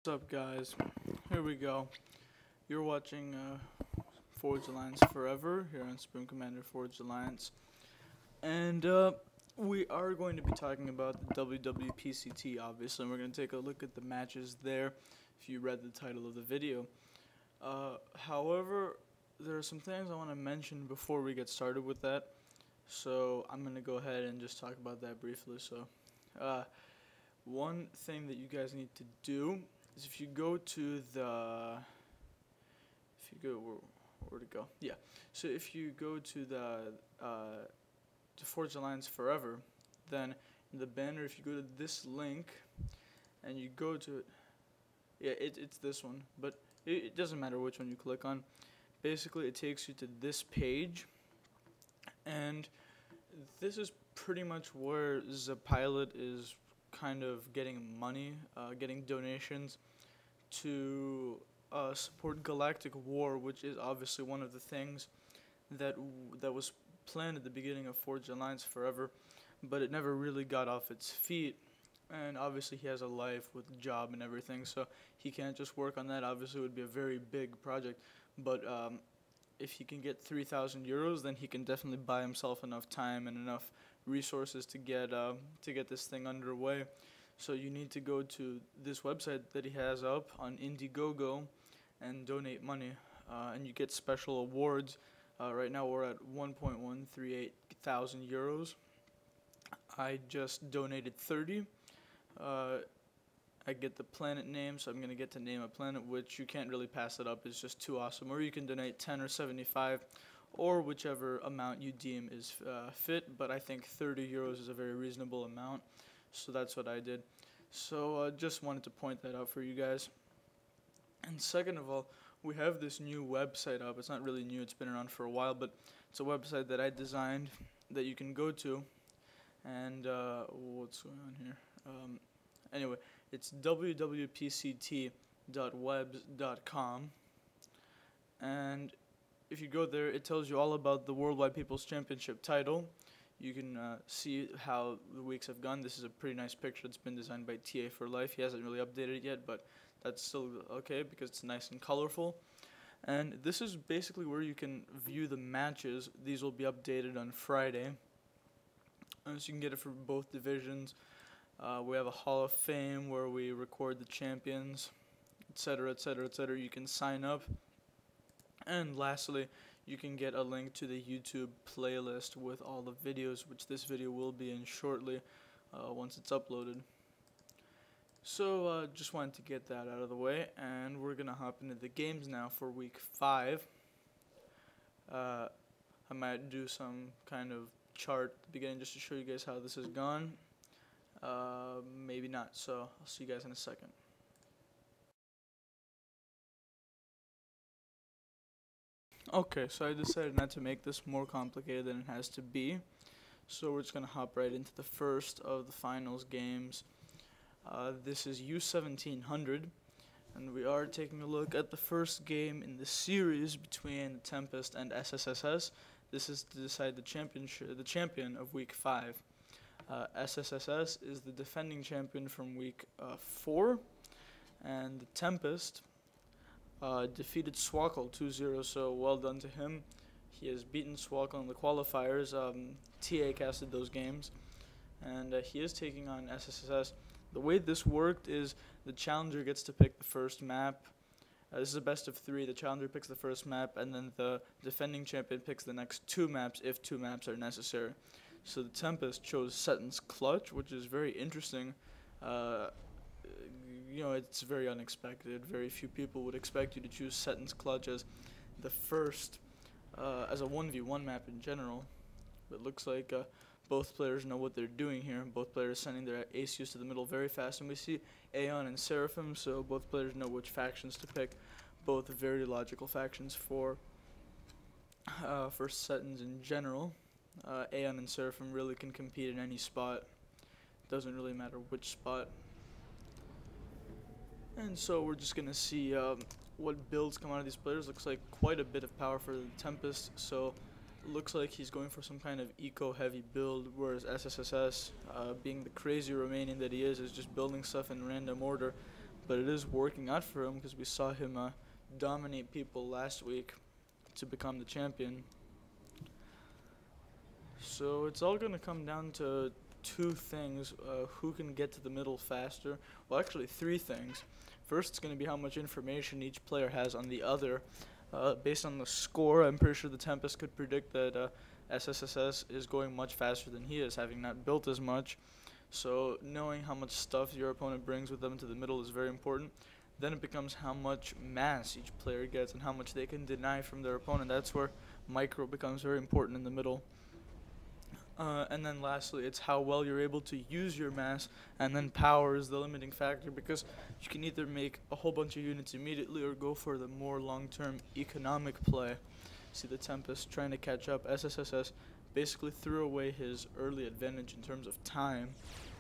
What's up, guys? Here we go. You're watching Forge Alliance Forever here on Spoon Commander Forge Alliance, and we are going to be talking about the WWPCT, obviously, and we're going to take a look at the matches there if you read the title of the video. However, there are some things I want to mention before we get started with that, so I'm going to go ahead and just talk about that briefly. So, one thing that you guys need to do is if you go to the, where'd it go? Yeah. So if you go to to Forge Alliance Forever, then in the banner, if you go to this link, and you go to it, yeah, it's this one, but it doesn't matter which one you click on. Basically, it takes you to this page, and this is pretty much where the pilot is kind of getting money, getting donations to support Galactic War, which is obviously one of the things that was planned at the beginning of Forge Alliance Forever, but it never really got off its feet. And obviously he has a life with a job and everything, so he can't just work on that. Obviously it would be a very big project, but if he can get 3,000 euros, then he can definitely buy himself enough time and enough resources to get this thing underway. So you need to go to this website that he has up on Indiegogo and donate money, and you get special awards. Right now we're at 1.138 thousand euros. I just donated 30. I get the planet name, so I'm going to get to name a planet, which you can't really pass it up. It's just too awesome. Or you can donate 10 or 75, or whichever amount you deem is fit, but I think 30 euros is a very reasonable amount, so that's what I did. So just wanted to point that out for you guys. And second of all, we have this new website up. It's not really new, it's been around for a while, but it's a website that I designed that you can go to. And what's going on here? Anyway, it's www.pct.webs.com, and if you go there, it tells you all about the Worldwide People's Championship title. You can see how the weeks have gone. This is a pretty nice picture. It's been designed by TA for Life. He hasn't really updated it yet, but that's still okay because it's nice and colorful. And this is basically where you can view the matches. These will be updated on Friday, so you can get it for both divisions. We have a Hall of Fame where we record the champions, etc., etc., etc. You can sign up. And lastly, you can get a link to the YouTube playlist with all the videos, which this video will be in shortly once it's uploaded. So just wanted to get that out of the way, and we're going to hop into the games now for week 5. I might do some kind of chart at the beginning just to show you guys how this has gone. Maybe not, so I'll see you guys in a second. Okay, so I decided not to make this more complicated than it has to be, so we're just going to hop right into the first of the finals games. This is U1700, and we are taking a look at the first game in the series between Tempest and SSSS. This is to decide the champion of week 5. SSSS is the defending champion from week 4, and the Tempest defeated Swakle 2-0, so well done to him. He has beaten Swakle in the qualifiers. TA casted those games, and he is taking on SSSS. The way this worked is the challenger gets to pick the first map. This is a best of 3. The challenger picks the first map, and then the defending champion picks the next 2 maps if 2 maps are necessary. So the Tempest chose Seton's Clutch, which is very interesting. It's very unexpected. Very few people would expect you to choose Seton's Clutch as the first, as a 1v1 map in general. But it looks like both players know what they're doing here. Both players sending their ACUs to the middle very fast. And we see Aeon and Seraphim, so both players know which factions to pick. Both very logical factions for Setons in general. Aeon and Seraphim really can compete in any spot. Doesn't really matter which spot. And so we're just going to see what builds come out of these players. Looks like quite a bit of power for the Tempest, so looks like he's going for some kind of eco-heavy build, whereas SSSS, being the crazy Romanian that he is just building stuff in random order. but it is working out for him because we saw him dominate people last week to become the champion. So it's all going to come down to two things: who can get to the middle faster. Well, actually 3 things. First, it's going to be how much information each player has on the other. Based on the score, I'm pretty sure the Tempest could predict that SSSS is going much faster than he is, having not built as much. So knowing how much stuff your opponent brings with them to the middle is very important. Then it becomes how much mass each player gets and how much they can deny from their opponent. That's where micro becomes very important in the middle. And then lastly, it's how well you're able to use your mass, and then power is the limiting factor, because you can either make a whole bunch of units immediately or go for the more long-term economic play. See the Tempest trying to catch up. SSSS basically threw away his early advantage in terms of time.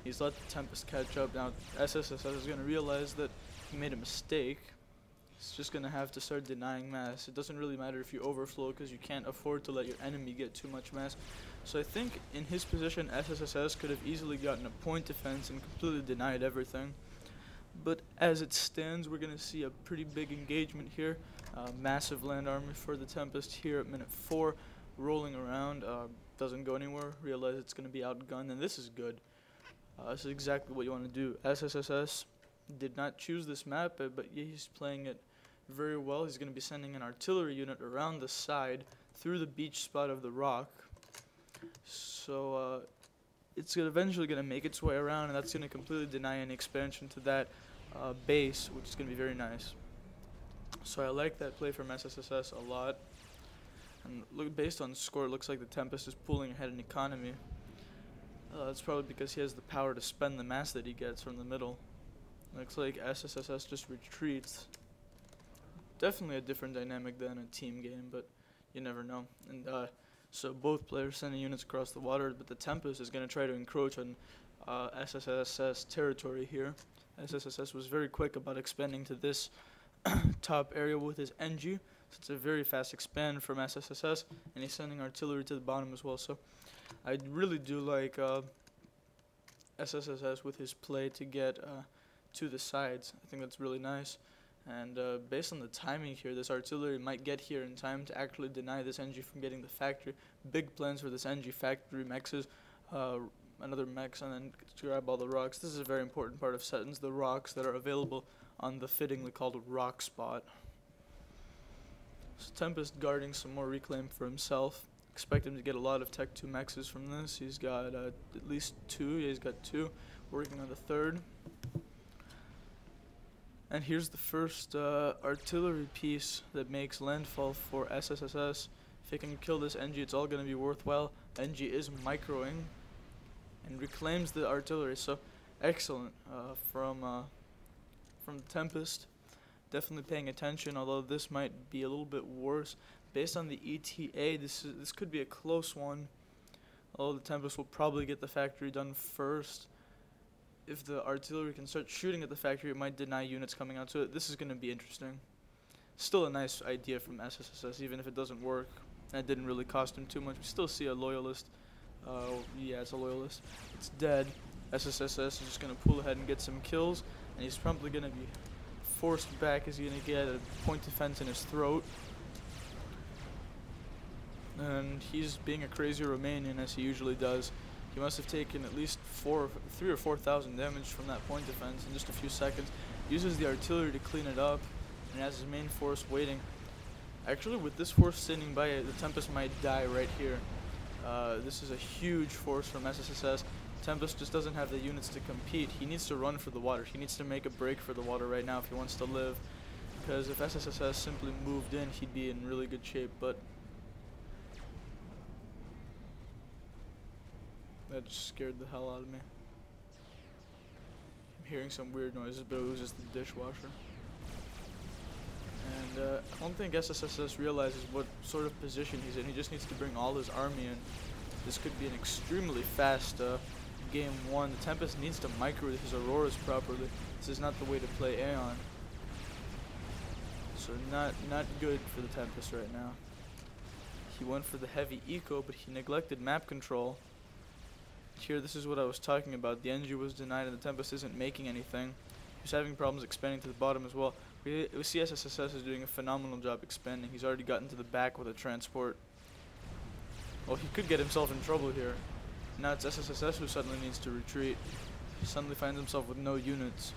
He's let the Tempest catch up. Now SSSS is going to realize that he made a mistake. He's just going to have to start denying mass. It doesn't really matter if you overflow, because you can't afford to let your enemy get too much mass. So I think in his position, SSSS could have easily gotten a point defense and completely denied everything. But as it stands, we're going to see a pretty big engagement here. Massive land army for the Tempest here at minute 4. Rolling around, doesn't go anywhere. Realize it's going to be outgunned, and this is good. This is exactly what you want to do. SSSS did not choose this map, but he's playing it very well. He's going to be sending an artillery unit around the side through the beach spot of the rock. So it's eventually going to make its way around, and that's going to completely deny any expansion to that base, which is going to be very nice. So I like that play from SSSS a lot. And look, based on score, it looks like the Tempest is pulling ahead in economy. That's probably because he has the power to spend the mass that he gets from the middle. Looks like SSSS just retreats. Definitely a different dynamic than a team game, but you never know. And so both players sending units across the water, but the Tempest is going to try to encroach on SSSS territory here. SSSS was very quick about expanding to this top area with his NG. So it's a very fast expand from SSSS, and he's sending artillery to the bottom as well. So I really do like SSSS with his play to get to the sides. I think that's really nice. And based on the timing here, this artillery might get here in time to actually deny this NG from getting the factory. Big plans for this NG factory, mexes, another mex, and then to grab all the rocks. This is a very important part of settings, the rocks that are available on the fittingly called rock spot. So Tempest guarding some more reclaim for himself. Expect him to get a lot of Tech 2 mexes from this. He's got at least 2. Yeah, he's got 2. Working on the 3rd. And here's the first artillery piece that makes landfall for SSSS. If he can kill this NG, it's all going to be worthwhile. NG is microing and reclaims the artillery. So excellent from the Tempest. Definitely paying attention, although this might be a little bit worse. Based on the ETA, this could be a close one. Although the Tempest will probably get the factory done first. If the artillery can start shooting at the factory, it might deny units coming out to it. This is going to be interesting. Still a nice idea from SSSS, even if it doesn't work. And it didn't really cost him too much. We still see a loyalist. Yeah, it's a loyalist. It's dead. SSSS is just going to pull ahead and get some kills. And he's probably going to be forced back. He's going to get a point defense in his throat. And he's being a crazy Romanian, as he usually does. He must have taken at least 3,000 or 4,000 damage from that point defense in just a few seconds. Uses the artillery to clean it up, and has his main force waiting. Actually, with this force standing by it, the Tempest might die right here. This is a huge force from SSSS. Tempest just doesn't have the units to compete. He needs to run for the water. He needs to make a break for the water right now if he wants to live. Because if SSSS simply moved in, he'd be in really good shape. But that just scared the hell out of me. I'm hearing some weird noises, but it was just the dishwasher. And I don't think SSSS realizes what sort of position he's in. He just needs to bring all his army in. This could be an extremely fast game 1. The Tempest needs to micro his Auroras properly. This is not the way to play Aeon. So not good for the Tempest right now. He went for the heavy eco, but he neglected map control. Here, this is what I was talking about. The NG was denied and the Tempest isn't making anything. He's having problems expanding to the bottom as well. We see SSSS is doing a phenomenal job expanding. He's already gotten to the back with a transport. Well, he could get himself in trouble here. Now it's SSSS who suddenly needs to retreat. He suddenly finds himself with no units.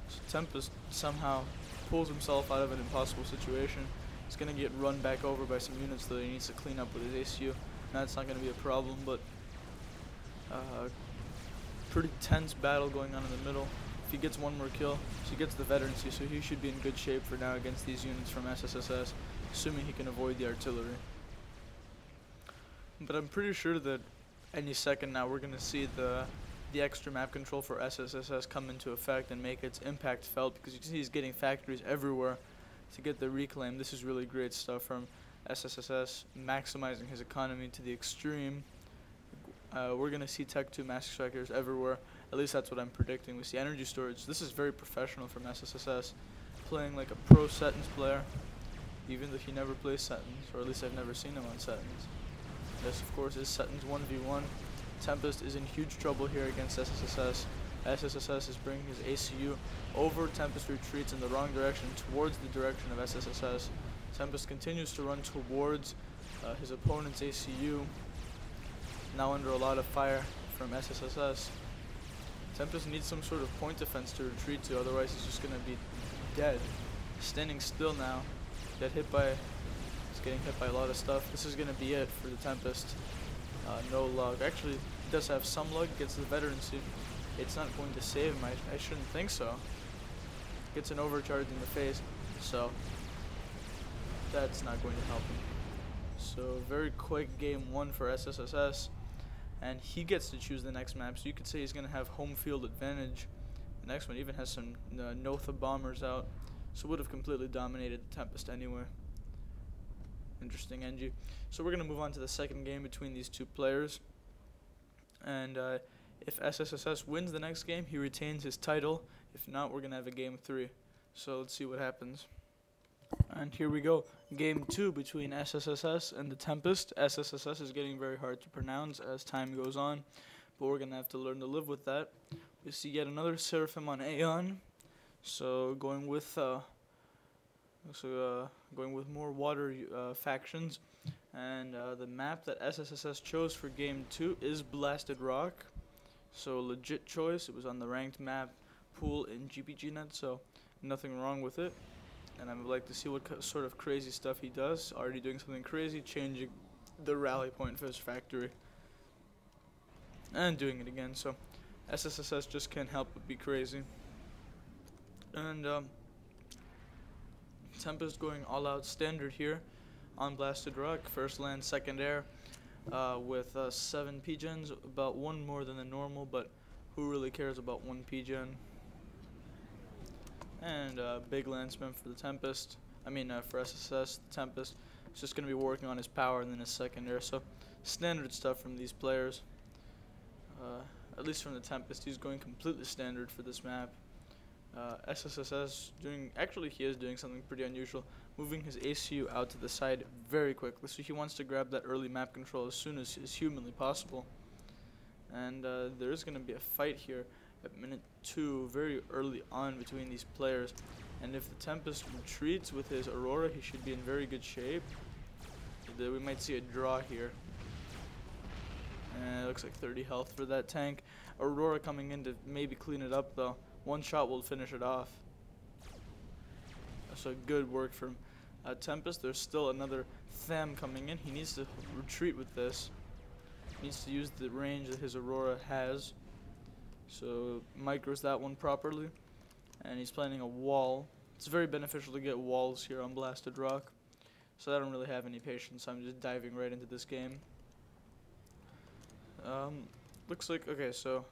So Tempest somehow pulls himself out of an impossible situation. He's going to get run back over by some units that he needs to clean up with his ACU. Now it's not going to be a problem, but pretty tense battle going on in the middle. If he gets one more kill, he gets the veterancy, so he should be in good shape for now against these units from SSSS, assuming he can avoid the artillery. But I'm pretty sure that any second now we're going to see the extra map control for SSSS come into effect and make its impact felt, because you can see he's getting factories everywhere to get the reclaim. This is really great stuff from SSSS, maximizing his economy to the extreme. We're going to see Tech 2 Master Strikers everywhere. At least that's what I'm predicting. We see energy storage. This is very professional from SSSS, playing like a pro Settins player, even though he never plays Settins, or at least I've never seen him on Settins. This, of course, is Settins 1v1. Tempest is in huge trouble here against SSSS. SSSS is bringing his ACU over. Tempest retreats in the wrong direction, towards the direction of SSSS. Tempest continues to run towards his opponent's ACU, now under a lot of fire from SSSS. Tempest needs some sort of point defense to retreat to, otherwise he's just going to be dead. Standing still now, he's getting hit by a lot of stuff. This is going to be it for the Tempest. No luck. Actually, he does have some luck, gets the veterancy. It's not going to save him, I shouldn't think so. Gets an overcharge in the face, so that's not going to help him. So very quick game 1 for SSSS, and he gets to choose the next map, so you could say he's going to have home field advantage. The next one even has some Notha bombers out, so would have completely dominated the Tempest anyway. Interesting NG. So we're going to move on to the second game between these two players, and if SSSS wins the next game, he retains his title. If not, we're going to have a game 3. So let's see what happens. And here we go. Game 2 between SSSS and the Tempest. SSSS is getting very hard to pronounce as time goes on, but we're going to have to learn to live with that. We see yet another Seraphim on Aeon. So going with more water factions. And the map that SSSS chose for game 2 is Blasted Rock. So legit choice. It was on the ranked map pool in GPGnet, so nothing wrong with it. And I would like to see what sort of crazy stuff he does. Already doing something crazy, changing the rally point for his factory. And doing it again, so SSSS just can't help but be crazy. And Tempest going all out standard here on Blasted Rock. First land, second air, with 7 P-gens, about 1 more than the normal, but who really cares about 1 P-gen? And big land spam for the Tempest. For SSS, the Tempest is just going to be working on his power and then his second air. So standard stuff from these players. At least from the Tempest, he's going completely standard for this map. SSSS he is doing something pretty unusual, moving his ACU out to the side very quickly. So he wants to grab that early map control as soon as is humanly possible. And there is going to be a fight here at minute 2, very early on between these players. And if the Tempest retreats with his Aurora, he should be in very good shape. We might see a draw here. And it looks like 30 health for that tank. Aurora coming in to maybe clean it up though. One shot will finish it off. So good work from Tempest. There's still another Tham coming in. He needs to retreat with this. He needs to use the range that his Aurora has. So micros that one properly. And he's planning a wall. It's very beneficial to get walls here on Blasted Rock. So I don't really have any patience. I'm just diving right into this game. Looks like, okay, so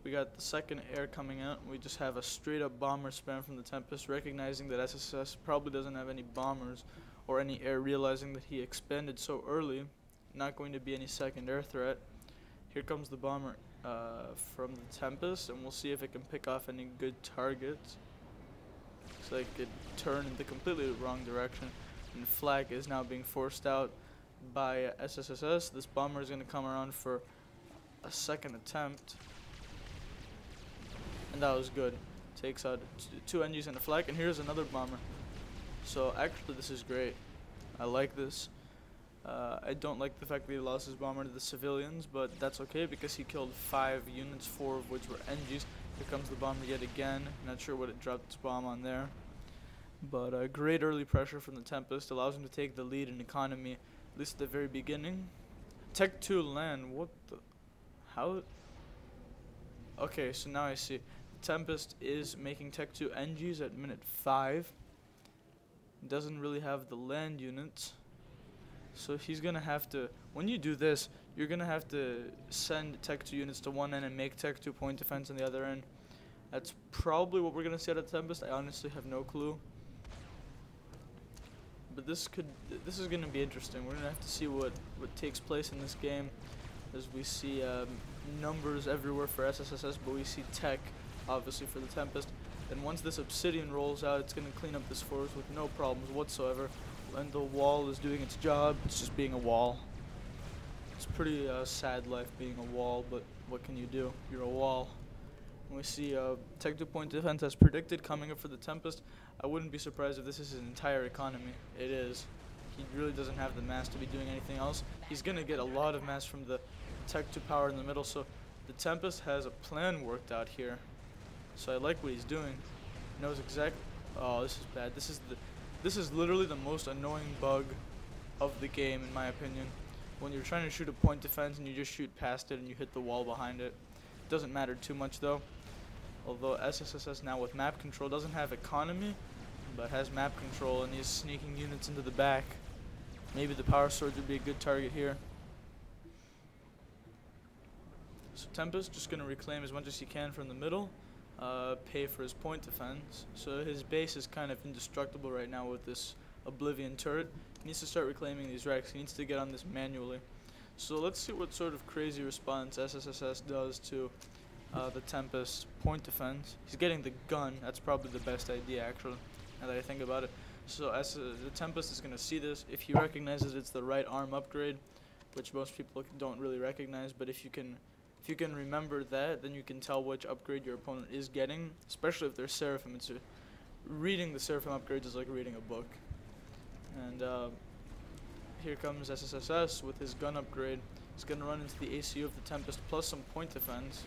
we got the second air coming out. We just have a straight up bomber spam from the Tempest, recognizing that SSS probably doesn't have any bombers or any air, realizing that he expanded so early. Not going to be any second air threat. Here comes the bomber from the Tempest, and we'll see if it can pick off any good targets. Looks like it turned in the completely wrong direction, and Flak is now being forced out by SSSS. This bomber is going to come around for a second attempt, and that was good. Takes out two NGs and a flak, and here's another bomber. So actually this is great. I like this. I don't like the fact that he lost his bomber to the civilians, but that's okay because he killed 5 units, 4 of which were NGs. Here comes the bomber yet again. Not sure what it dropped its bomb on there. But great early pressure from the Tempest allows him to take the lead in economy, at least at the very beginning. Tech 2 land, what the, how? Okay, so now I see. Tempest is making Tech 2 NGs at minute 5. Doesn't really have the land units. So he's gonna have to, when you do this, you're gonna have to send Tech 2 units to one end and make Tech 2 point defense on the other end. That's probably what we're gonna see out of Tempest. I honestly have no clue. But this is gonna be interesting. We're gonna have to see what takes place in this game, as we see numbers everywhere for SSSS, but we see tech obviously for the Tempest. And once this Obsidian rolls out, it's gonna clean up this forest with no problems whatsoever. And the wall is doing its job. It's just being a wall. It's pretty sad life being a wall, but what can you do? You're a wall. And we see Tech 2 point defense as predicted coming up for the Tempest. I wouldn't be surprised if this is his entire economy. It is. He really doesn't have the mass to be doing anything else. He's going to get a lot of mass from the Tech 2 power in the middle, so the Tempest has a plan worked out here. So I like what he's doing. He knows exactly. Oh, this is bad. This is literally the most annoying bug of the game, in my opinion. When you're trying to shoot a point defense and you just shoot past it and you hit the wall behind it. Doesn't matter too much though. Although SSSS now with map control doesn't have economy, but has map control and he's sneaking units into the back. Maybe the power sword would be a good target here. So Tempest just gonna reclaim as much as he can from the middle. Pay for his point defense. So his base is kind of indestructible right now with this Oblivion turret. He needs to start reclaiming these wrecks. He needs to get on this manually. So let's see what sort of crazy response SSSS does to the Tempest point defense. He's getting the gun. That's probably the best idea actually, now that I think about it. So the Tempest is going to see this. If he recognizes it's the right arm upgrade, which most people don't really recognize, but if you can remember that, then you can tell which upgrade your opponent is getting, especially if they're Seraphim. Reading the Seraphim upgrades is like reading a book. And here comes SSSS with his gun upgrade. He's going to run into the ACU of the Tempest plus some point defense.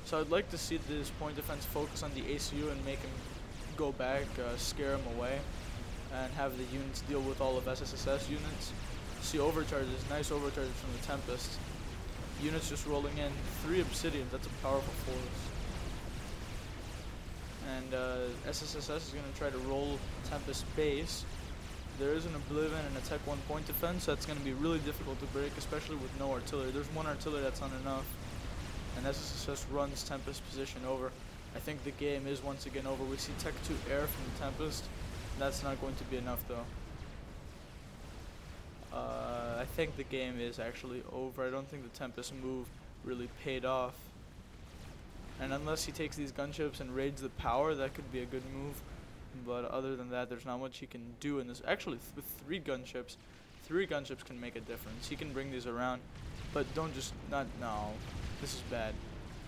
So I'd like to see this point defense focus on the ACU and make him go back, scare him away, and have the units deal with all of SSSS units. See overcharges, nice overcharges from the Tempest. Units just rolling in. 3 Obsidians, that's a powerful force. And SSSS is going to try to roll Tempest base. There is an Oblivion and a Tech 1 point defense, so that's going to be really difficult to break, especially with no artillery. There's 1 artillery, that's not enough. And SSSS runs Tempest position over. I think the game is once again over. We see Tech 2 air from the Tempest. That's not going to be enough though. I think the game is actually over. I don't think the Tempest move really paid off. And unless he takes these gunships and raids the power, that could be a good move. But other than that, there's not much he can do in this. Actually, with 3 gunships can make a difference. He can bring these around. But don't just, no, this is bad.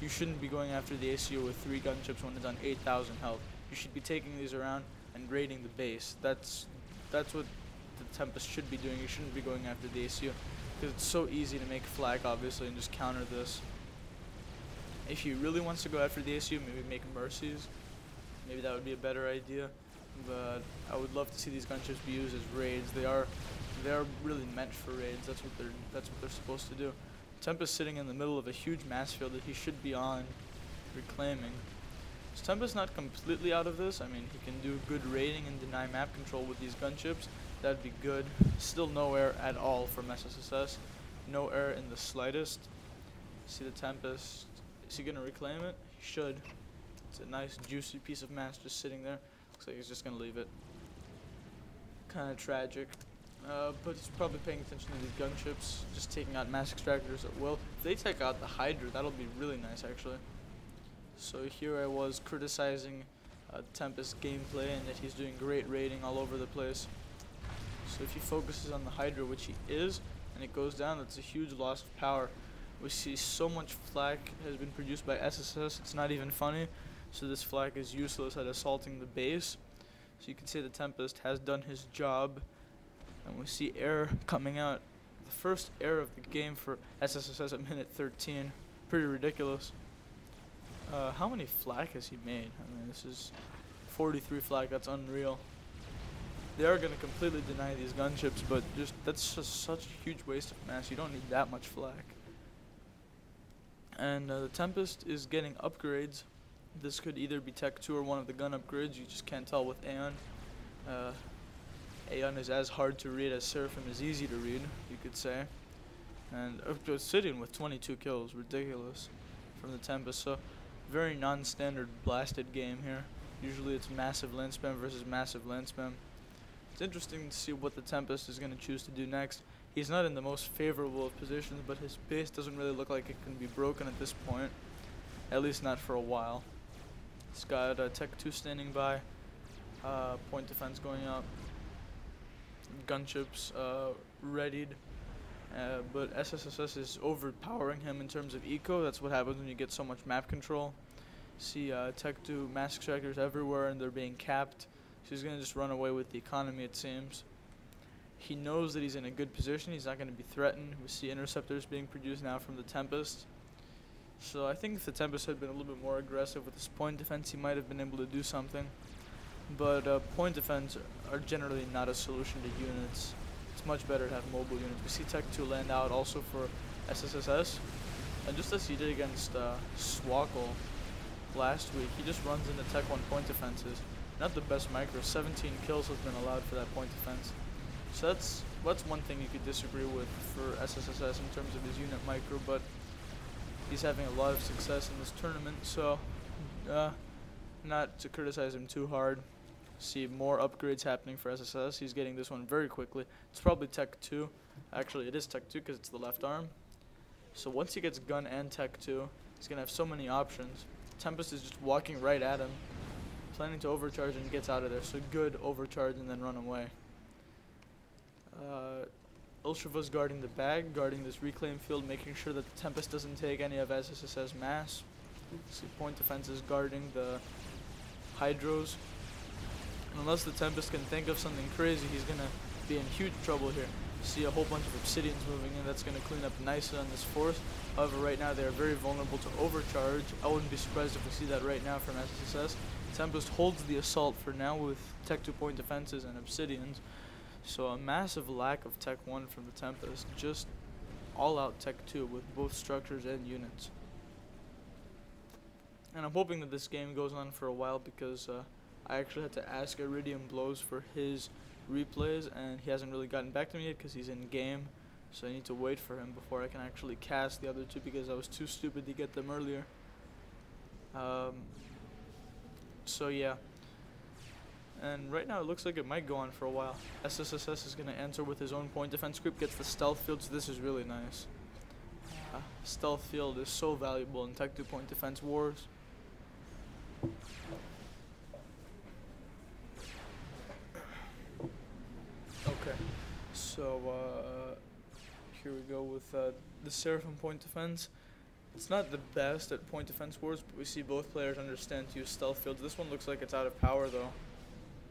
You shouldn't be going after the ACU with 3 gunships when it's on 8,000 health. You should be taking these around and raiding the base. That's what the Tempest should be doing. You shouldn't be going after the ACU, because it's so easy to make flak, obviously, and just counter this. If he really wants to go after the ACU, maybe make mercies. Maybe that would be a better idea. But I would love to see these gunships be used as raids. They are really meant for raids. That's what they're supposed to do. Tempest sitting in the middle of a huge mass field that he should be on, reclaiming. So Tempest not completely out of this. I mean, he can do good raiding and deny map control with these gunships. That'd be good. Still no air at all from SSSS. No air in the slightest. See the Tempest. Is he gonna reclaim it? He should. It's a nice juicy piece of mass just sitting there. Looks like he's just gonna leave it. Kinda tragic. But he's probably paying attention to these gunships, just taking out mass extractors at will. If they take out the Hydra, that'll be really nice actually. So here I was criticizing Tempest gameplay and that he's doing great raiding all over the place. So if he focuses on the Hydra, which he is, and it goes down, that's a huge loss of power. We see so much flak has been produced by SSS, it's not even funny. so this flag is useless at assaulting the base. So you can see the Tempest has done his job, and we see air coming out. The first air of the game for SSSS at minute 13. Pretty ridiculous. How many flak has he made? I mean, this is 43 flak. That's unreal. They are going to completely deny these gunships, but that's just such a huge waste of mass. You don't need that much flak. And the Tempest is getting upgrades. This could either be Tech 2 or one of the gun upgrades. You just can't tell with Aeon. Aeon is as hard to read as Seraphim is easy to read, you could say. And Obsidian with 22 kills, ridiculous from the Tempest. So very non-standard blasted game here. Usually it's massive land spam versus massive land spam. It's interesting to see what the Tempest is going to choose to do next. He's not in the most favorable of positions, but his base doesn't really look like it can be broken at this point. At least not for a while. He's got Tech 2 standing by, point defense going up, gunships readied, but SSSS is overpowering him in terms of eco. That's what happens when you get so much map control. See Tech 2 mask strikers everywhere and they're being capped. So he's going to just run away with the economy, it seems. He knows that he's in a good position. He's not going to be threatened. We see interceptors being produced now from the Tempest. So I think if the Tempest had been a little bit more aggressive with his point defense, he might have been able to do something. But point defense are generally not a solution to units. It's much better to have mobile units. We see Tech 2 land out also for SSSS. And just as he did against Swackle last week, he just runs into Tech 1 point defenses. Not the best micro. 17 kills has been allowed for that point defense. So that's one thing you could disagree with for SSSS in terms of his unit micro, but he's having a lot of success in this tournament, so not to criticize him too hard. See more upgrades happening for SSS. He's getting this one very quickly. It's probably Tech 2. Actually, it is Tech 2 because it's the left arm. So once he gets gun and Tech 2, he's going to have so many options. Tempest is just walking right at him, planning to overcharge, and gets out of there. So good overcharge and then run away. Ultrava's guarding the bag, guarding this reclaim field, making sure that the Tempest doesn't take any of SSS's mass. See point defense is guarding the Hydros. And unless the Tempest can think of something crazy, he's going to be in huge trouble here. See a whole bunch of Obsidians moving in. That's going to clean up nicely on this force. However, right now they are very vulnerable to overcharge. I wouldn't be surprised if we see that right now from SSS. Tempest holds the assault for now with Tech 2 point defenses and Obsidians. So a massive lack of Tech 1 from the Tempest. Just all out Tech 2 with both structures and units. And I'm hoping that this game goes on for a while because I actually had to ask Iridium Blows for his replays and he hasn't really gotten back to me yet because he's in game. So I need to wait for him before I can actually cast the other two because I was too stupid to get them earlier. So yeah. And right now it looks like it might go on for a while. SSSS is going to enter with his own point defense group, gets the stealth field, so this is really nice. Stealth field is so valuable in Tech 2 point defense wars. Okay, so here we go with the Seraphim point defense. It's not the best at point defense wars, but we see both players understand to use stealth fields. This one looks like it's out of power though.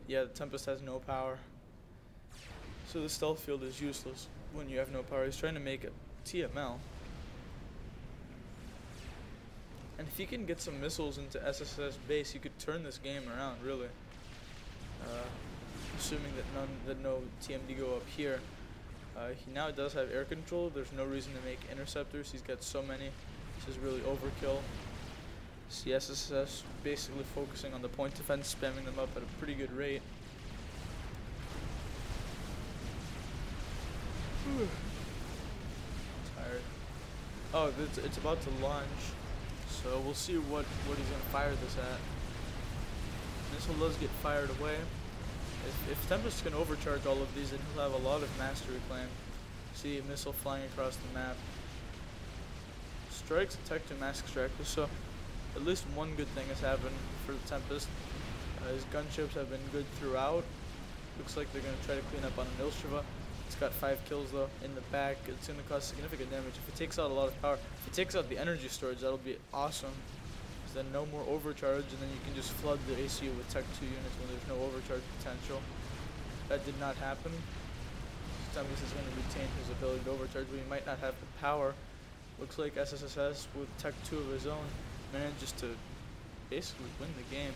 Yeah, the Tempest has no power. So the stealth field is useless when you have no power. He's trying to make a TML. And if he can get some missiles into SSS base, he could turn this game around, really. Assuming that no TMD go up here. He now does have air control. There's no reason to make interceptors. He's got so many. This is really overkill. See SSS basically focusing on the point defense, spamming them up at a pretty good rate. Tired. Oh, it's about to launch. So we'll see what he's going to fire this at. Missile does get fired away. If Tempest can overcharge all of these, then he'll have a lot of mastery claim. See a missile flying across the map. Strikes Tech 2 mask extractors, so at least one good thing has happened for the Tempest. His gunships have been good throughout. Looks like they're going to try to clean up on an Ilshava. It's got 5 kills though in the back. It's going to cause significant damage. If it takes out a lot of power, if it takes out the energy storage, that'll be awesome. because then no more overcharge, and then you can just flood the ACU with Tech 2 units when there's no overcharge potential. That did not happen. Tempest is going to retain his ability to overcharge, but he might not have the power. Looks like SSSS with Tech 2 of his own manages to basically win the game.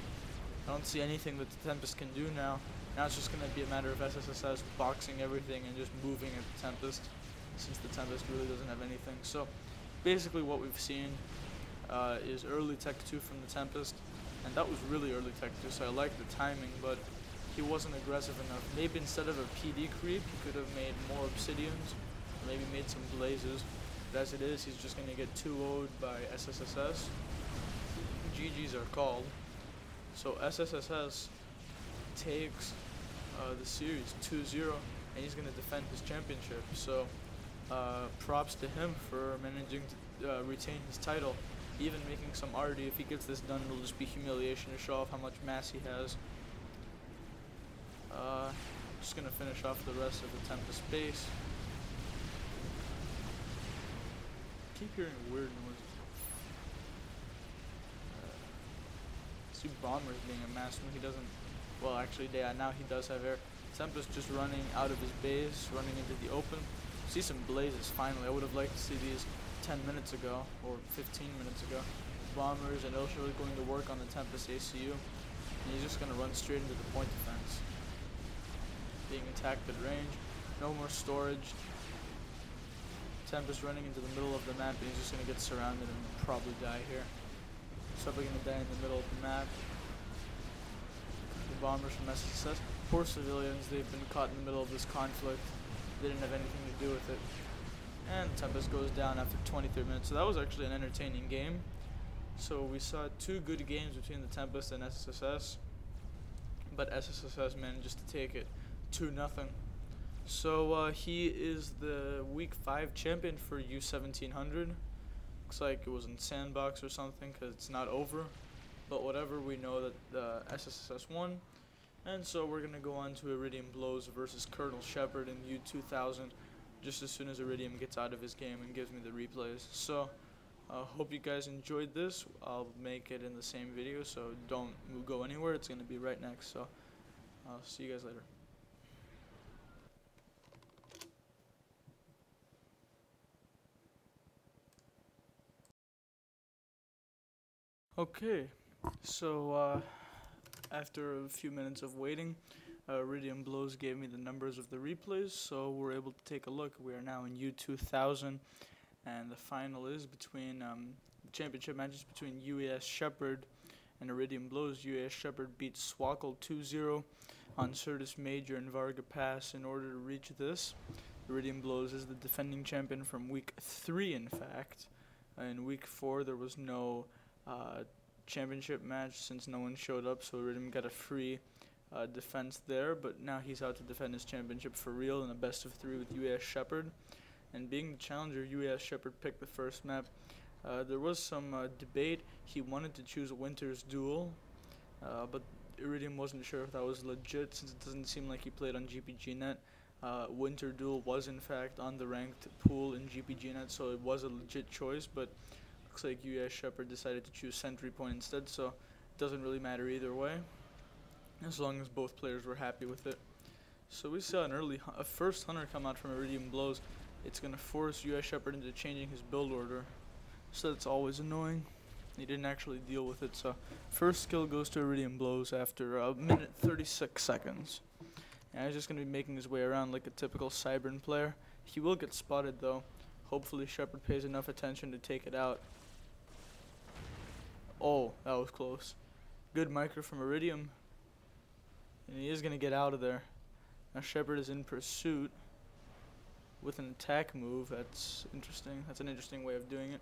I don't see anything that the Tempest can do now. Now it's just going to be a matter of SSSS boxing everything and just moving at the Tempest, since the Tempest really doesn't have anything. So basically what we've seen is early Tech 2 from the Tempest, and that was really early Tech 2, so I like the timing, but he wasn't aggressive enough. Maybe instead of a PD creep, he could have made more Obsidians, or maybe made some Blazes. But as it is, he's just going to get 2-0'd by SSSS. GGs are called. So SSSS takes the series 2-0, and he's going to defend his championship. So props to him for managing to retain his title, even making some arty. If he gets this done, it'll just be humiliation to show off how much mass he has. Just gonna finish off the rest of the Tempest base. Keep hearing weird noises. See Bomber's being a mass when he doesn't. Well, actually, yeah, now he does have air. Tempest just running out of his base, running into the open. See some Blazes finally. I would have liked to see these 10 minutes ago or 15 minutes ago. Bombers and Ilsha are going to work on the Tempest ACU, and he's just gonna run straight into the point defense. Being attacked at range, no more storage. Tempest running into the middle of the map, and he's just gonna get surrounded and probably die here. So probably gonna die in the middle of the map. The bombers from SSS, poor civilians, they've been caught in the middle of this conflict. They didn't have anything to do with it. And Tempest goes down after 23 minutes. So that was actually an entertaining game. So we saw 2 good games between the Tempest and SSSS, but SSSS manages to take it 2-0. So he is the week 5 champion for U1700. Looks like it was in Sandbox or something, because it's not over. But whatever, we know that the SSSS won. And so we're going to go on to Iridium Blows versus Colonel Shepard in U2000, just as soon as Iridium gets out of his game and gives me the replays. So hope you guys enjoyed this. I'll make it in the same video, so don't go anywhere. It's going to be right next. So I'll see you guys later. Okay, so after a few minutes of waiting, Iridium Blows gave me the numbers of the replays, so we're able to take a look. We are now in U2000, and the final is between the championship matches between UAS Shepard and Iridium Blows. UAS Shepard beat Swackle 2-0 on Certus Major and Varga Pass in order to reach this. Iridium Blows is the defending champion from week 3, in fact. In week 4, there was no championship match since no one showed up, so Iridium got a free defense there, but now he's out to defend his championship for real in a best of 3 with UAS Shepard. And being the challenger, UAS Shepard picked the first map. There was some debate. He wanted to choose Winter's Duel, but Iridium wasn't sure if that was legit, since it doesn't seem like he played on GPGnet. Winter Duel was in fact on the ranked pool in GPGnet, so it was a legit choice, but looks like UAS Shepard decided to choose Sentry Point instead, so it doesn't really matter either way, as long as both players were happy with it. So we saw a first hunter come out from Iridium Blows. It's going to force UAS Shepard into changing his build order, so that's always annoying. He didn't actually deal with it, so first kill goes to Iridium Blows after a minute 36 seconds. And he's just going to be making his way around like a typical Cybern player. He will get spotted though. Hopefully Shepard pays enough attention to take it out. Oh, that was close. Good micro from Iridium. And he is going to get out of there. Now Shepard is in pursuit with an attack move. That's interesting. That's an interesting way of doing it.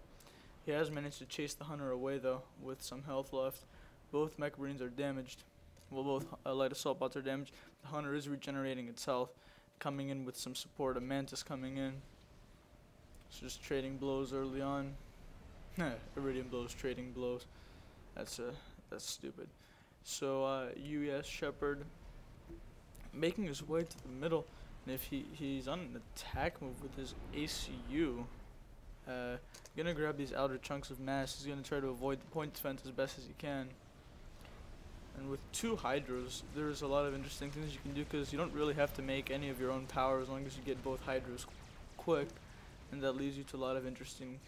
He has managed to chase the hunter away though, with some health left. Both mech marines are damaged. Well, both light assault bots are damaged. The hunter is regenerating its health, coming in with some support. A mantis coming in. So just trading blows early on. Iridium Blows trading blows. That's stupid. So UAS Shepard making his way to the middle, and if he's on an attack move with his ACU, Gonna grab these outer chunks of mass. He's gonna try to avoid the point defense as best as he can. And with 2 hydros, there's a lot of interesting things you can do, because you don't really have to make any of your own power as long as you get both hydros quick, and that leads you to a lot of interesting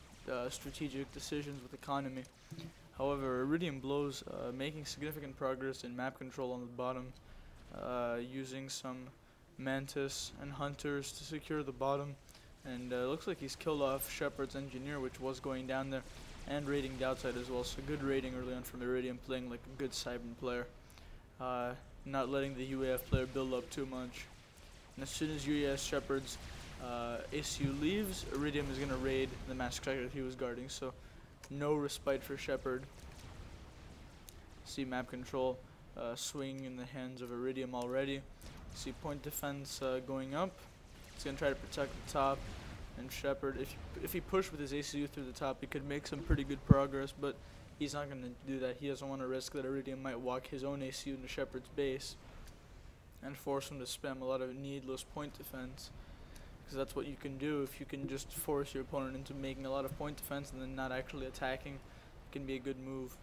strategic decisions with economy. However, Iridium Blows making significant progress in map control on the bottom, using some Mantis and Hunters to secure the bottom, and looks like he's killed off Shepard's engineer, which was going down there, and raiding the outside as well. So good raiding early on from Iridium, playing like a good Cybern player, not letting the UAF player build up too much. And as soon as UAS Shepard's ACU leaves, Iridium is going to raid the mass extractor that he was guarding, so no respite for Shepard. See map control swinging in the hands of Iridium already. See point defense going up. He's going to try to protect the top, and Shepard, if he pushed with his ACU through the top, he could make some pretty good progress, but he's not going to do that. He doesn't want to risk that Iridium might walk his own ACU into Shepard's base and force him to spam a lot of needless point defense, because that's what you can do. If you can just force your opponent into making a lot of point defense and then not actually attacking, it can be a good move.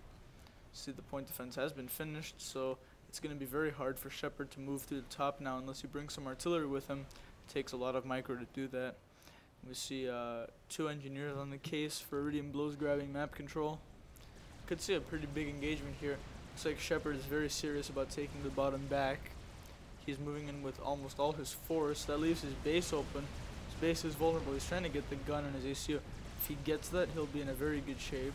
See, the point defense has been finished, so it's going to be very hard for Shepard to move through the top now unless he brings some artillery with him. It takes a lot of micro to do that. We see 2 engineers on the case for Iridium Blows grabbing map control. Could see a pretty big engagement here. Looks like Shepard is very serious about taking the bottom back. He's moving in with almost all his force. That leaves his base open. His base is vulnerable. He's trying to get the gun on his ACU. If he gets that, he'll be in a very good shape.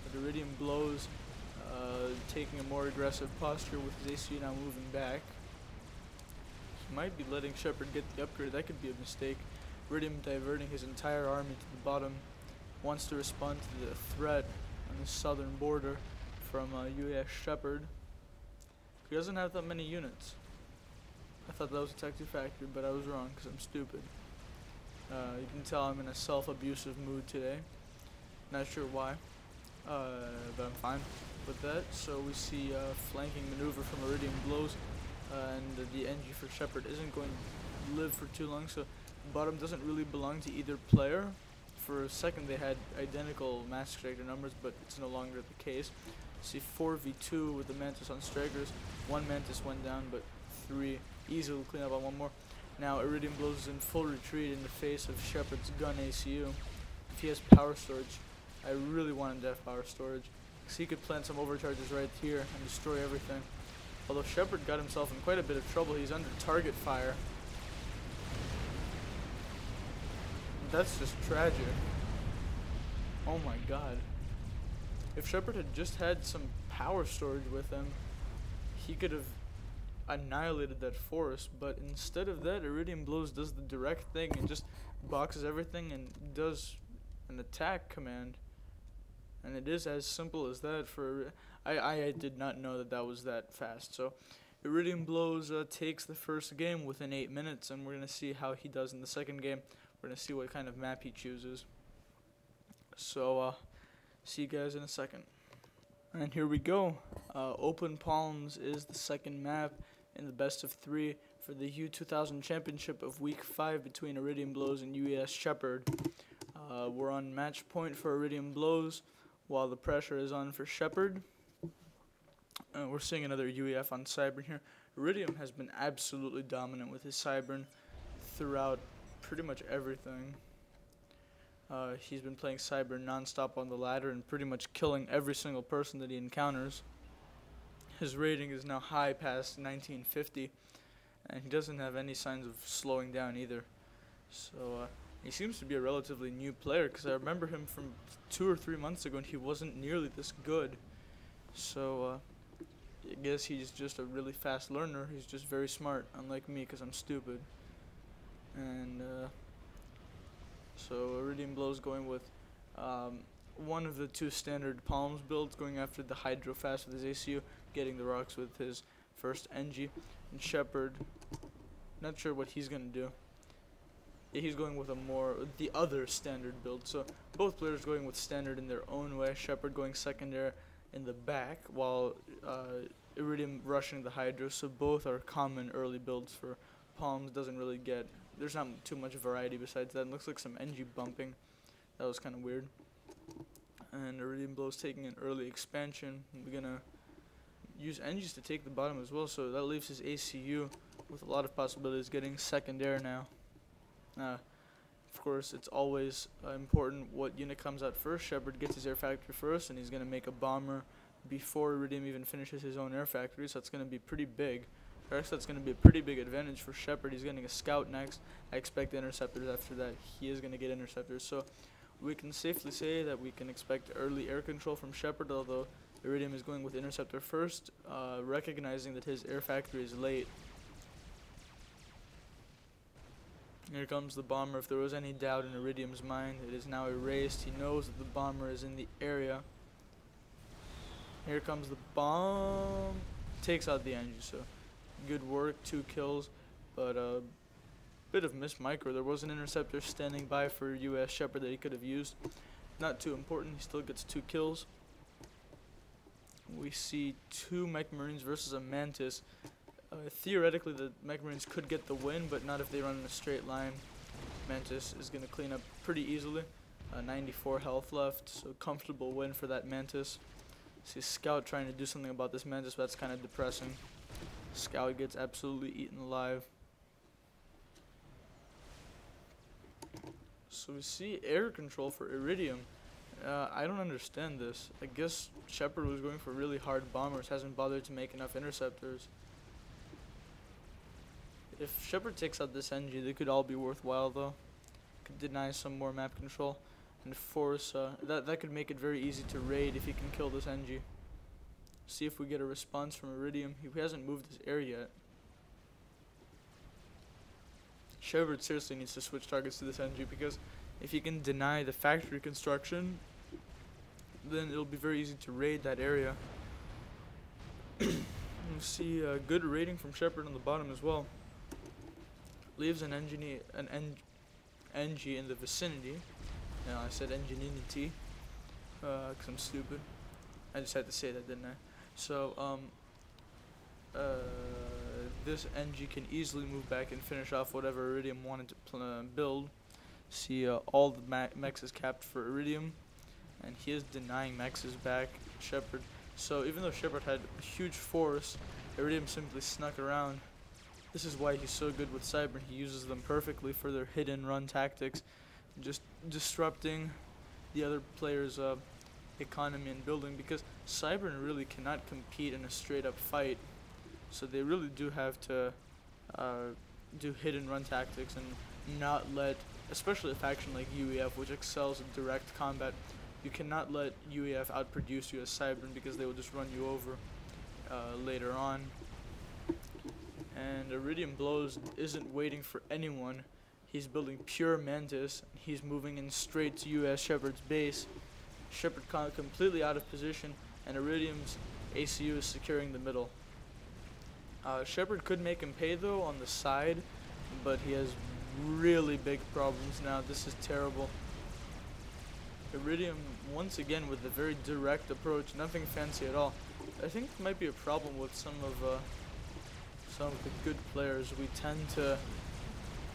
But Iridium Blows taking a more aggressive posture with his ACU now moving back. He might be letting Shepard get the upgrade. That could be a mistake. Iridium diverting his entire army to the bottom. Wants to respond to the threat on the southern border from UAS Shepard. He doesn't have that many units. I thought that was a Tech 2 factory, but I was wrong because I'm stupid. You can tell I'm in a self-abusive mood today. Not sure why, but I'm fine with that. So we see flanking maneuver from Iridium Blows, and the NG for Shepard isn't going to live for too long, so the bottom doesn't really belong to either player. For a second they had identical mass extractor numbers, but it's no longer the case. See 4v2 with the Mantis on strikers. 1 Mantis went down, but 3 easily clean up on 1 more. Now Iridium Blows is in full retreat in the face of Shepard's gun ACU. If he has power storage, I really want him to have power storage, because he could plant some overcharges right here and destroy everything. Although Shepard got himself in quite a bit of trouble, he's under target fire. That's just tragic. Oh my god. If Shepard had just had some power storage with him, he could have annihilated that force, but instead of that, Iridium Blows does the direct thing and just boxes everything and does an attack command. And it is as simple as that. For I did not know that that was that fast. So Iridium Blows takes the first game within 8 minutes, and we're going to see how he does in the second game. We're going to see what kind of map he chooses. So see you guys in a second. And here we go. Open Palms is the second map in the best of 3 for the U2000 Championship of Week 5 between Iridium Blows and UAS Shepard. We're on match point for Iridium Blows, while the pressure is on for Shepard. We're seeing another UAF on Cybern here. Iridium has been absolutely dominant with his Cybern throughout pretty much everything. He's been playing Cybern non-stop on the ladder and pretty much killing every single person that he encounters. His rating is now high past 1950, and he doesn't have any signs of slowing down either. So he seems to be a relatively new player, because I remember him from 2 or 3 months ago and he wasn't nearly this good. So I guess he's just a really fast learner. He's just very smart, unlike me, because I'm stupid. And so Iridium Blows going with one of the 2 standard Palms builds, going after the Hydro fast with his ACU, getting the rocks with his first NG. And Shepard, not sure what he's going to do. Yeah, he's going with the other standard build. So both players going with standard in their own way. Shepard going secondary in the back, while Iridium rushing the Hydro. So both are common early builds for Palms. Doesn't really get there's not too much variety besides that. It looks like some NG bumping. That was kind of weird. And Iridium Blow's taking an early expansion. We're gonna use NGs to take the bottom as well, so that leaves his ACU with a lot of possibilities getting second air now. Of course, it's always important what unit comes out first. Shepard gets his air factory first, and he's gonna make a bomber before Iridium even finishes his own air factory, so that's gonna be pretty big. Actually, that's going to be a pretty big advantage for Shepard. He's getting a scout next. I expect interceptors after that. He is going to get interceptors. So we can safely say that we can expect early air control from Shepard, although Iridium is going with interceptor first, recognizing that his air factory is late. Here comes the bomber. If there was any doubt in Iridium's mind, it is now erased. He knows that the bomber is in the area. Here comes the bomb. Takes out the engine, so good work, 2 kills, but a bit of missed micro. There was an interceptor standing by for US Shepard that he could have used. Not too important, he still gets 2 kills. We see 2 Mech Marines versus a Mantis. Theoretically, the Mech Marines could get the win, but not if they run in a straight line. Mantis is going to clean up pretty easily. 94 health left, so comfortable win for that Mantis. See Scout trying to do something about this Mantis, but that's kind of depressing. Scout gets absolutely eaten alive. So we see air control for Iridium. I don't understand this. I guess Shepard was going for really hard bombers, hasn't bothered to make enough interceptors. If Shepard takes out this NG, they could all be worthwhile though. Could deny some more map control and force, that could make it very easy to raid if he can kill this NG. See if we get a response from Iridium. He hasn't moved his air yet. Shepard seriously needs to switch targets to this NG, because if he can deny the factory construction, then it'll be very easy to raid that area. You see good raiding from Shepard on the bottom as well. Leaves an NG in the vicinity. No, I said engineity, because I'm stupid. I just had to say that, didn't I? So, this NG can easily move back and finish off whatever Iridium wanted to build. See, all the mechs is capped for Iridium, and he is denying mechs back Shepard. So even though Shepard had a huge force, Iridium simply snuck around. This is why he's so good with Cyber. He uses them perfectly for their hit-and run tactics, just disrupting the other players' economy and building, because Cybern really cannot compete in a straight up fight, so they really do have to do hit and run tactics and not let, especially a faction like UEF, which excels in direct combat, you cannot let UEF outproduce you as Cybern, because they will just run you over later on. And Iridium Blows isn't waiting for anyone. He's building pure Mantis. He's moving in straight to US Shepard's base. Shepard completely out of position, and Iridium's ACU is securing the middle. Shepard could make him pay though on the side, but he has really big problems now. This is terrible. Iridium once again with a very direct approach, nothing fancy at all. I think it might be a problem with some of the good players. We tend to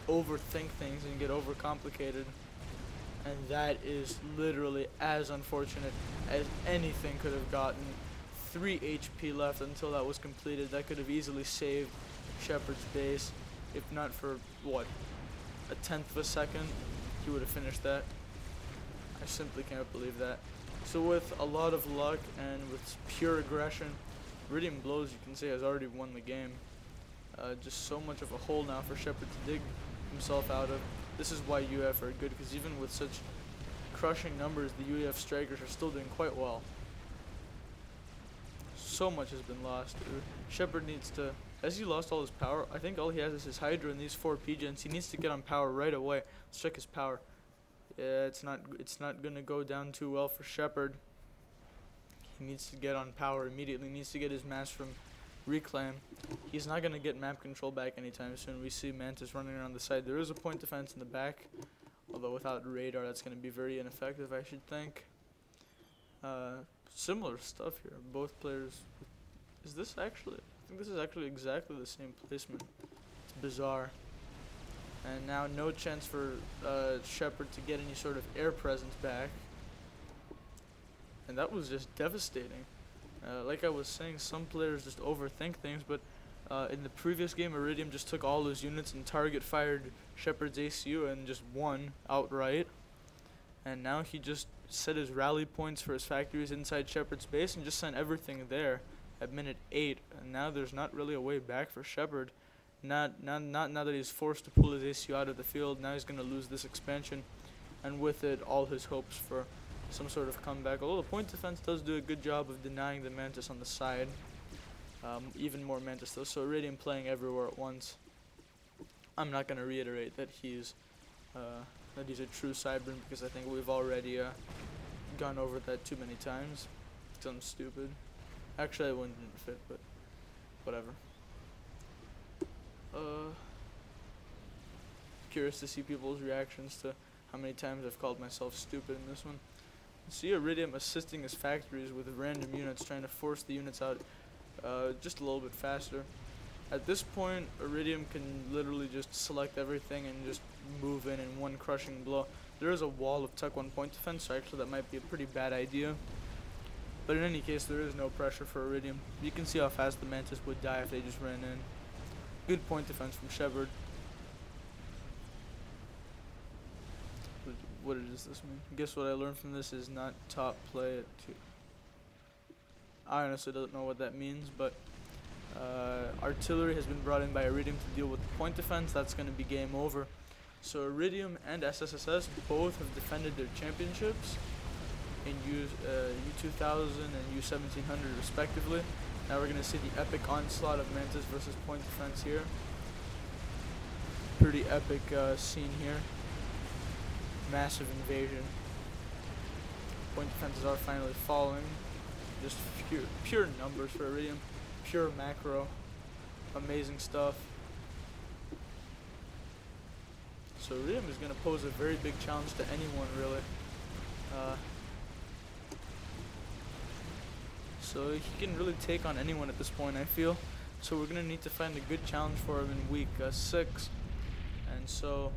overthink things and get overcomplicated, and that is literally as unfortunate as anything could have gotten. 3 HP left until that was completed. That could have easily saved Shepard's base, if not for what, a tenth of a second. He would have finished that. I simply can't believe that. So with a lot of luck and with pure aggression, Iridium Blows, you can say, has already won the game. Just so much of a hole now for Shepard to dig himself out of. This is why UF are good, because even with such crushing numbers, the UF strikers are still doing quite well. So much has been lost. Shepard needs to, has he lost all his power? I think all he has is his Hydra and these 4 P-Gens. He needs to get on power right away. Let's check his power. Yeah, it's not gonna go down too well for Shepard. He needs to get on power immediately. He needs to get his mass from Reclaim. He's not gonna get map control back anytime soon. We see Mantis running around the side. There is a point defense in the back, although without radar that's gonna be very ineffective, I should think. Similar stuff here. Both players. Is this actually? I think this is actually exactly the same placement. It's bizarre. And now no chance for Shepard to get any sort of air presence back. And that was just devastating. Like I was saying, some players just overthink things, but in the previous game, Iridium just took all his units and target fired Shepard's ACU and just won outright. And now he just set his rally points for his factories inside Shepard's base and just sent everything there at minute 8. And now there's not really a way back for Shepard. Not now that he's forced to pull his ACU out of the field. Now he's going to lose this expansion, and with it, all his hopes for some sort of comeback. Although the point defense does do a good job of denying the Mantis on the side. Even more Mantis though, so Iridium playing everywhere at once. I'm not going to reiterate that he's a true Cybern, because I think we've already gone over that too many times. It's something stupid. Actually, that one didn't fit, but whatever. Curious to see people's reactions to how many times I've called myself stupid in this one. See Iridium assisting his factories with random units, trying to force the units out just a little bit faster. At this point, Iridium can literally just select everything and just move in one crushing blow. There is a wall of Tech 1 point defense, so actually that might be a pretty bad idea. But in any case, there is no pressure for Iridium. You can see how fast the Mantis would die if they just ran in. Good point defense from Shepard. What does this mean? I guess what I learned from this is not top play at 2. I honestly don't know what that means, but artillery has been brought in by Iridium to deal with the point defense. That's going to be game over. So Iridium and SSSS both have defended their championships in U2000 and U1700 respectively. Now we're going to see the epic onslaught of Mantis versus point defense here. Pretty epic scene here. Massive invasion. Point defenses are finally falling. Just pure numbers for Iridium. Pure macro. Amazing stuff. So Iridium is going to pose a very big challenge to anyone, really. So he can really take on anyone at this point, I feel. So we're going to need to find a good challenge for him in week 6. And so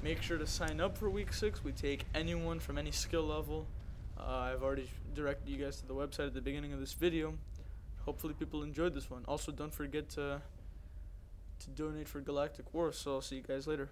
make sure to sign up for week 6. We take anyone from any skill level. I've already directed you guys to the website at the beginning of this video. Hopefully people enjoyed this one. Also, don't forget to donate for Galactic War. So I'll see you guys later.